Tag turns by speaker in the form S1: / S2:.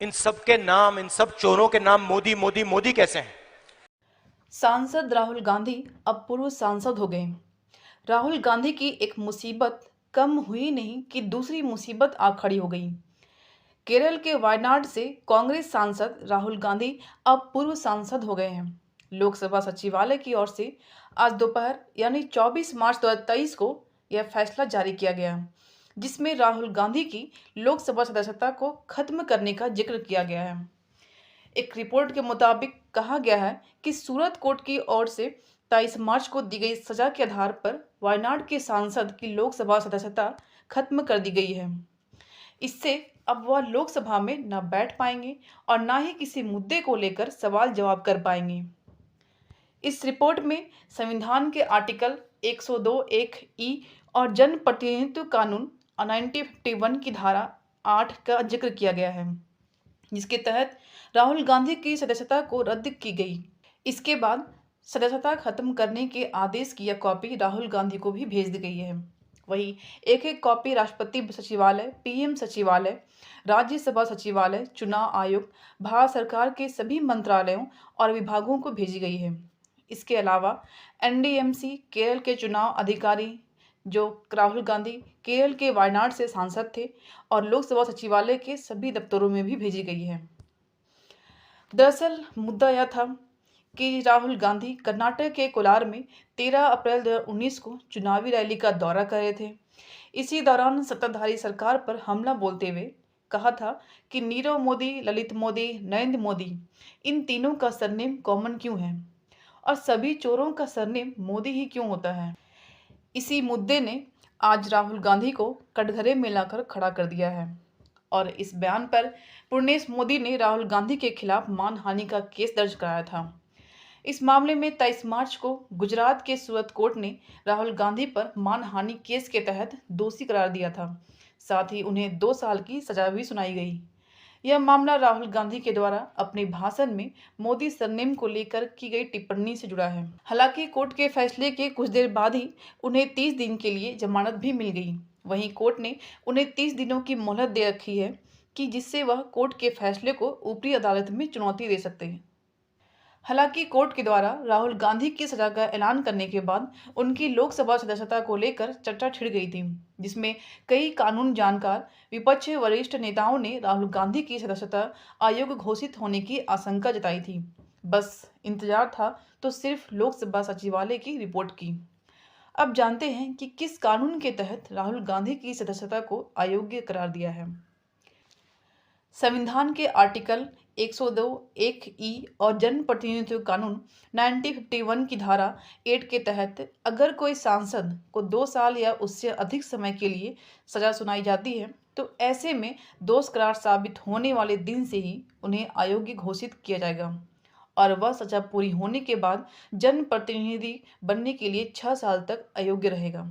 S1: इन सब के नाम, इन सब चोरों के नाम मोदी मोदी मोदी कैसे हैं?
S2: सांसद राहुल गांधी अब पूर्व सांसद हो गए। राहुल गांधी की एक मुसीबत कम हुई नहीं कि दूसरी मुसीबत आ खड़ी हो गई। केरल के वायनाड से कांग्रेस सांसद राहुल गांधी अब पूर्व सांसद हो गए हैं। लोकसभा सचिवालय की ओर से आज दोपहर यानी 24 मार्च 2023 को यह फैसला जारी किया गया, जिसमें राहुल गांधी की लोकसभा सदस्यता को खत्म करने का जिक्र किया गया है। एक रिपोर्ट के मुताबिक कहा गया है कि सूरत कोर्ट की ओर से 23 मार्च को दी गई सजा के आधार पर वायनाड के सांसद की लोकसभा सदस्यता खत्म कर दी गई है। इससे अब वह लोकसभा में न बैठ पाएंगे और न ही किसी मुद्दे को लेकर सवाल जवाब कर पाएंगे। इस रिपोर्ट में संविधान के आर्टिकल 102 एक ई और जन प्रतिनिधित्व कानून 1951 की धारा 8 का जिक्र किया गया है, जिसके तहत राहुल गांधी की सदस्यता को रद्द की गई। इसके बाद सदस्यता खत्म करने के आदेश की यह कॉपी राहुल गांधी को भी भेज दी गई है। वहीं एक एक कॉपी राष्ट्रपति सचिवालय, पीएम सचिवालय, राज्यसभा सचिवालय, चुनाव आयोग, भारत सरकार के सभी मंत्रालयों और विभागों को भेजी गई है। इसके अलावा एनडीएमसी केरल के चुनाव अधिकारी, जो राहुल गांधी केरल के वायनाड से सांसद थे, और लोकसभा सचिवालय के सभी दफ्तरों में भी भेजी गई है। दरअसल मुद्दा यह था कि राहुल गांधी कर्नाटक के कोलार में 13 अप्रैल 2019 को चुनावी रैली का दौरा कर रहे थे। इसी दौरान सत्ताधारी सरकार पर हमला बोलते हुए कहा था कि नीरव मोदी, ललित मोदी, नरेंद्र मोदी, इन तीनों का सरनेम कॉमन क्यों है और सभी चोरों का सरनेम मोदी ही क्यों होता है। इसी मुद्दे ने आज राहुल गांधी को कटघरे में लाकर खड़ा कर दिया है और इस बयान पर पूर्णेश मोदी ने राहुल गांधी के खिलाफ मानहानि का केस दर्ज कराया था। इस मामले में 23 मार्च को गुजरात के सूरत कोर्ट ने राहुल गांधी पर मानहानि केस के तहत दोषी करार दिया था। साथ ही उन्हें 2 साल की सजा भी सुनाई गई। यह मामला राहुल गांधी के द्वारा अपने भाषण में मोदी सरनेम को लेकर की गई टिप्पणी से जुड़ा है। हालांकि कोर्ट के फैसले के कुछ देर बाद ही उन्हें 30 दिन के लिए जमानत भी मिल गई। वहीं कोर्ट ने उन्हें 30 दिनों की मोहलत दे रखी है कि जिससे वह कोर्ट के फैसले को ऊपरी अदालत में चुनौती दे सकते हैं। हालांकि कोर्ट के द्वारा राहुल गांधी की सजा का ऐलान करने के बाद उनकी लोकसभा सदस्यता को लेकर चर्चा छिड़ गई थी, जिसमें कई कानून जानकार, विपक्ष वरिष्ठ नेताओं ने राहुल गांधी की सदस्यता अयोग्य घोषित होने की आशंका जताई थी। बस इंतजार था तो सिर्फ लोकसभा सचिवालय की रिपोर्ट की। अब जानते हैं कि किस कानून के तहत राहुल गांधी की सदस्यता को अयोग्य करार दिया है। संविधान के आर्टिकल 102 एक ई और जन प्रतिनिधित्व कानून 1951 की धारा 8 के तहत अगर कोई सांसद को 2 साल या उससे अधिक समय के लिए सजा सुनाई जाती है, तो ऐसे में दोष करार साबित होने वाले दिन से ही उन्हें अयोग्य घोषित किया जाएगा और वह सजा पूरी होने के बाद जनप्रतिनिधि बनने के लिए 6 साल तक अयोग्य रहेगा।